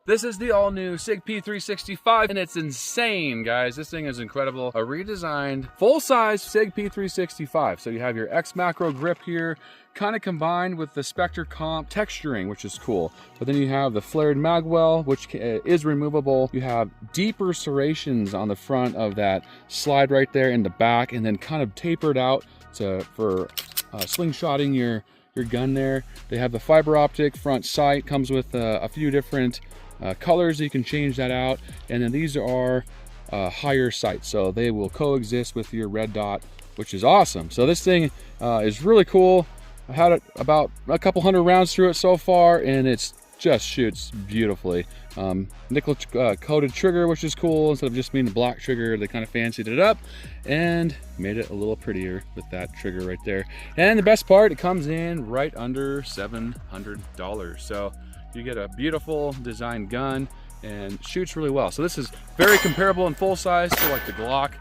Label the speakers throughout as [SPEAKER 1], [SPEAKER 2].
[SPEAKER 1] This is the all-new Sig P365, and it's insane, guys. This thing is incredible. A redesigned, full-size Sig P365. So you have your X macro grip here, kind of combined with the Spectre Comp texturing, which is cool. But then you have the flared magwell, which is removable. You have deeper serrations on the front of that slide right there in the back, and then kind of tapered out for slingshotting your gun there. They have the fiber optic front sight, comes with a few different colors. You can change that out, and then these are higher sights, so they will coexist with your red dot, which is awesome. So this thing is really cool. I had about a couple hundred rounds through it so far, and it's just shoots beautifully. Nickel coated trigger, which is cool. Instead of just being the black trigger, they kind of fancied it up and made it a little prettier with that trigger right there. And the best part, it comes in right under $700. So you get a beautiful designed gun and shoots really well. So this is very comparable in full size to like the Glock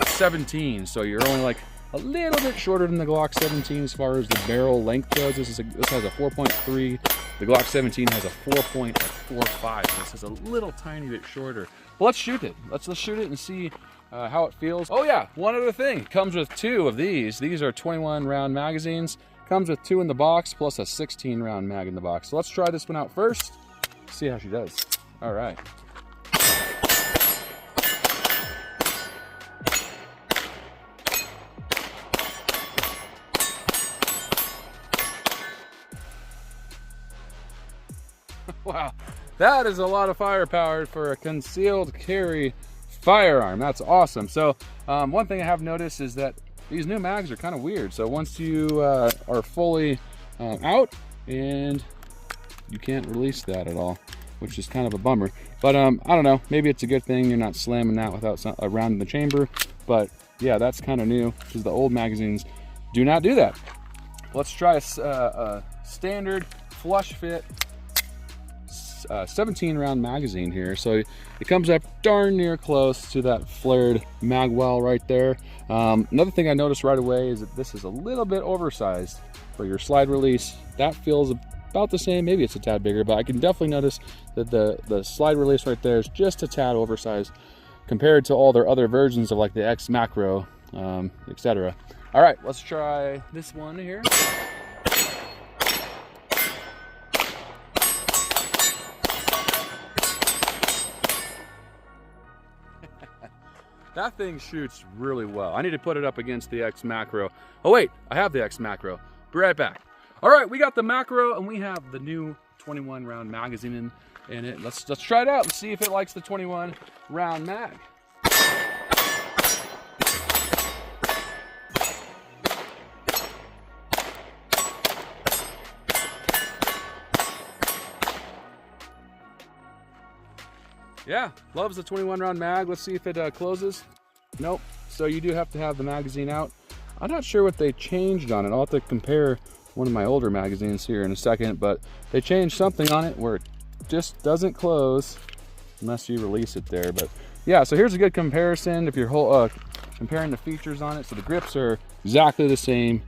[SPEAKER 1] 17. So you're only like a little bit shorter than the Glock 17 as far as the barrel length goes. This has a 4.3. The Glock 17 has a 4.45. So this is a little tiny bit shorter. But let's shoot it. Let's shoot it and see how it feels. Oh yeah, one other thing. It comes with 2 of these. These are 21 round magazines. Comes with 2 in the box plus a 16 round mag in the box. So let's try this one out first. See how she does. All right. Wow, that is a lot of firepower for a concealed carry firearm. That's awesome. So one thing I have noticed is that these new mags are kind of weird. So once you are fully out, and you can't release that at all, which is kind of a bummer. But I don't know, maybe it's a good thing you're not slamming that without a round in the chamber. But yeah, that's kind of new because the old magazines do not do that. Let's try a standard flush fit 17 round magazine here. So it comes up darn near close to that flared magwell right there. Another thing I noticed right away is that this is a little bit oversized for your slide release. That feels about the same. Maybe it's a tad bigger, but I can definitely notice that the slide release right there is just a tad oversized compared to all their other versions of like the X macro, etc. All right, let's try this one here. That thing shoots really well. I need to put it up against the X macro. Oh wait, I have the X macro. Be right back. All right, we got the macro and we have the new 21 round magazine in it. Let's try it out and see if it likes the 21 round mag. Yeah, loves the 21 round mag. Let's see if it closes. Nope. So you do have to have the magazine out. I'm not sure what they changed on it. I'll have to compare one of my older magazines here in a second, but they changed something on it where it just doesn't close unless you release it there. But yeah, so here's a good comparison if you're comparing the features on it. So the grips are exactly the same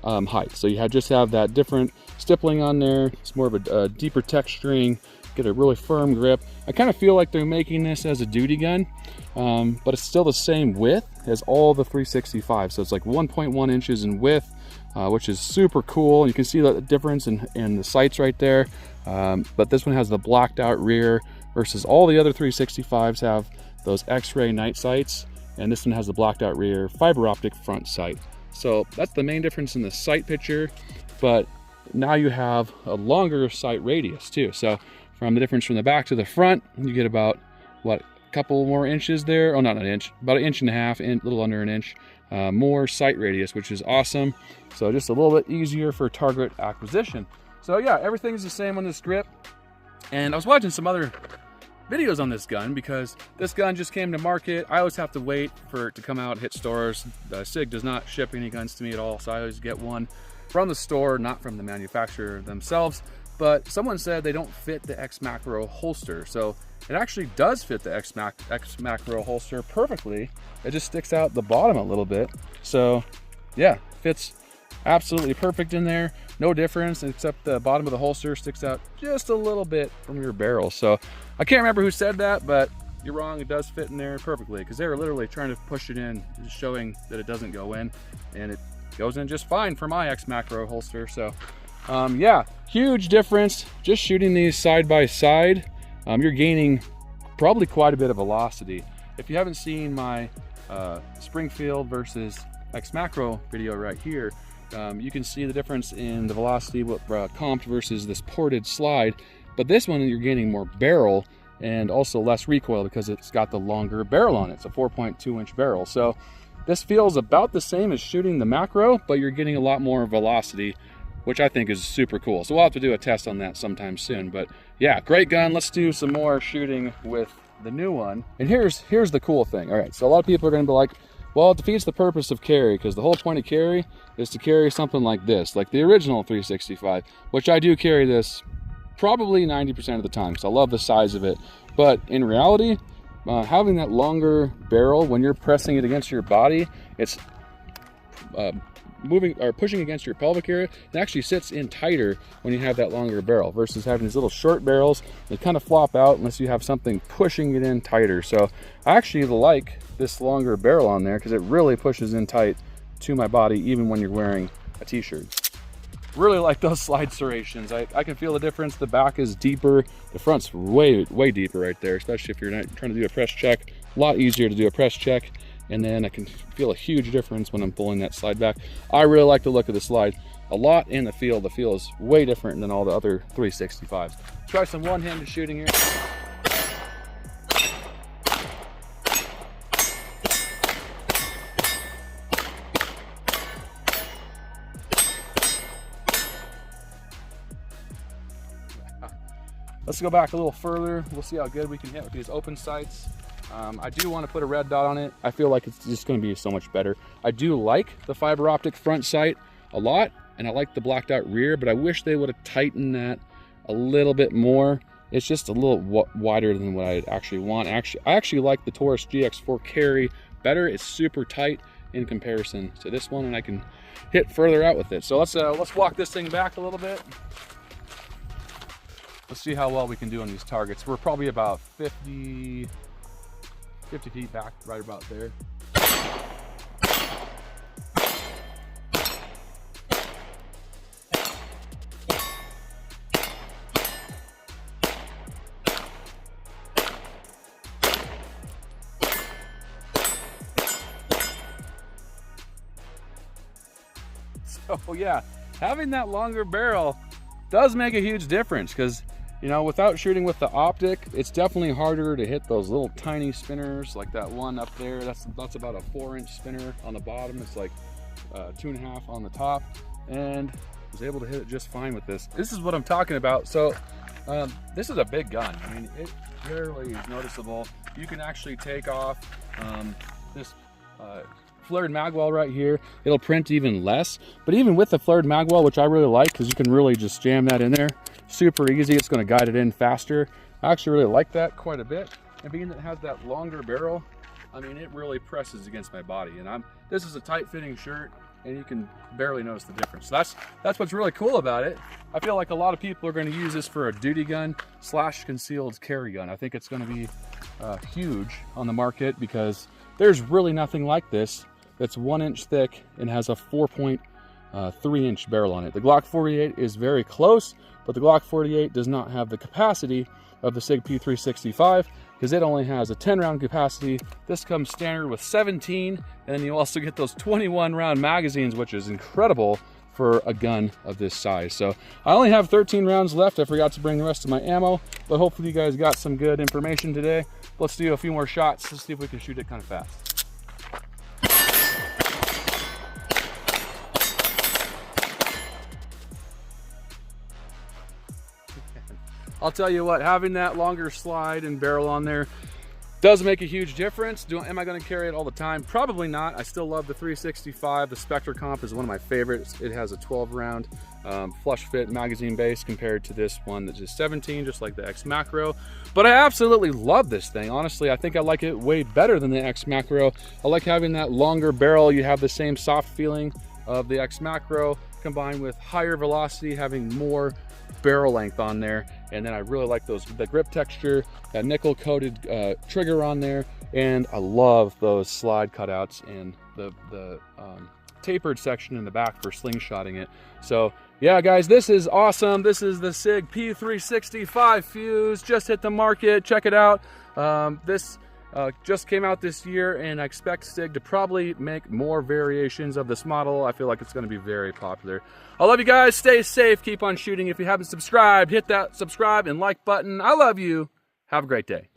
[SPEAKER 1] height. So you just have that different stippling on there. It's more of a deeper texturing. Get a really firm grip. I kind of feel like they're making this as a duty gun, but it's still the same width as all the 365. So it's like 1.1 inches in width, which is super cool. You can see the difference in the sights right there. But this one has the blacked out rear versus all the other 365s have those X-ray night sights, and this one has the blacked out rear fiber optic front sight. So that's the main difference in the sight picture, but now you have a longer sight radius too. So from the difference from the back to the front, you get about, what, a couple more inches there? Oh, not an inch, about 1.5 inches, a little under an inch more sight radius, which is awesome. So just a little bit easier for target acquisition. So yeah, everything's the same on this grip. And I was watching some other videos on this gun because this gun just came to market. I always have to wait for it to come out, hit stores. Sig does not ship any guns to me at all, so I always get one from the store, not from the manufacturer themselves. But someone said they don't fit the X macro holster. So it actually does fit the X macro holster perfectly. It just sticks out the bottom a little bit. So yeah, fits absolutely perfect in there. No difference, except the bottom of the holster sticks out just a little bit from your barrel. So I can't remember who said that, but you're wrong. It does fit in there perfectly, because they were literally trying to push it in, just showing that it doesn't go in, and it goes in just fine for my X Macro holster. So yeah, huge difference just shooting these side by side. You're gaining probably quite a bit of velocity. If you haven't seen my Springfield versus X Macro video right here, you can see the difference in the velocity with comped versus this ported slide. But this one, you're gaining more barrel and also less recoil because it's got the longer barrel on it. It's a 4.2-inch barrel. So this feels about the same as shooting the Macro, but you're getting a lot more velocity, which I think is super cool. So we'll have to do a test on that sometime soon. But yeah, great gun. Let's do some more shooting with the new one. And here's the cool thing. All right, so a lot of people are going to be like, well, it defeats the purpose of carry, because the whole point of carry is to carry something like this, like the original 365, which I do carry this probably 90% of the time, because I love the size of it. But in reality, having that longer barrel, when you're pressing it against your body, it's moving or pushing against your pelvic area. It actually sits in tighter when you have that longer barrel versus having these little short barrels that kind of flop out unless you have something pushing it in tighter. So I actually like this longer barrel on there because it really pushes in tight to my body even when you're wearing a t-shirt. Really like those slide serrations. I can feel the difference. The back is deeper, the front's way deeper right there, especially if you're not trying to do a press check. A lot easier to do a press check, and then I can feel a huge difference when I'm pulling that slide back. I really like the look of the slide a lot, in the feel. The feel is way different than all the other 365s. Try some one-handed shooting here. Let's go back a little further. We'll see how good we can hit with these open sights. I do want to put a red dot on it. I feel like it's just going to be so much better. I do like the fiber optic front sight a lot, and I like the blacked out rear, but I wish they would have tightened that a little bit more. It's just a little wider than what I actually want. I actually like the Taurus GX4 carry better. It's super tight in comparison to this one, and I can hit further out with it. So let's walk this thing back a little bit. Let's see how well we can do on these targets. We're probably about 50 feet back, right about there. So yeah, having that longer barrel does make a huge difference, because you know, without shooting with the optic, it's definitely harder to hit those little tiny spinners like that one up there. That's about a 4-inch spinner on the bottom. It's like 2.5 on the top, and I was able to hit it just fine with this. This is what I'm talking about. So this is a big gun. I mean, it barely is noticeable. You can actually take off this flared magwell right here. It'll print even less, but even with the flared magwell, which I really like because you can really just jam that in there super easy, it's going to guide it in faster. I actually really like that quite a bit, and being that it has that longer barrel, I mean, it really presses against my body, and this is a tight fitting shirt, and you can barely notice the difference. So that's what's really cool about it. I feel like a lot of people are going to use this for a duty gun / concealed carry gun. I think it's going to be huge on the market, because there's really nothing like this that's 1 inch thick and has a 4.3-inch barrel on it. The Glock 48 is very close, but the Glock 48 does not have the capacity of the Sig P365, because it only has a 10-round capacity. This comes standard with 17, and then you also get those 21-round magazines, which is incredible for a gun of this size. So I only have 13 rounds left. I forgot to bring the rest of my ammo, but hopefully you guys got some good information today. Let's do a few more shots. Let's see if we can shoot it kind of fast. I'll tell you what, having that longer slide and barrel on there does make a huge difference. Am I going to carry it all the time? Probably not. I still love the 365. The Spectre Comp is one of my favorites. It has a 12-round flush fit magazine base compared to this one that's just 17, just like the X Macro. But I absolutely love this thing. Honestly, I think I like it way better than the X Macro. I like having that longer barrel. You have the same soft feeling of the X Macro. combined with higher velocity, having more barrel length on there. And then I really like the grip texture, that nickel coated trigger on there. And I love those slide cutouts and the tapered section in the back for slingshotting it. So yeah, guys, this is awesome. This is the Sig P365 FUSE. Just hit the market. Check it out. This just came out this year, and I expect Sig to probably make more variations of this model. I feel like it's going to be very popular. I love you guys. Stay safe. Keep on shooting. If you haven't subscribed, hit that subscribe and like button. I love you. Have a great day.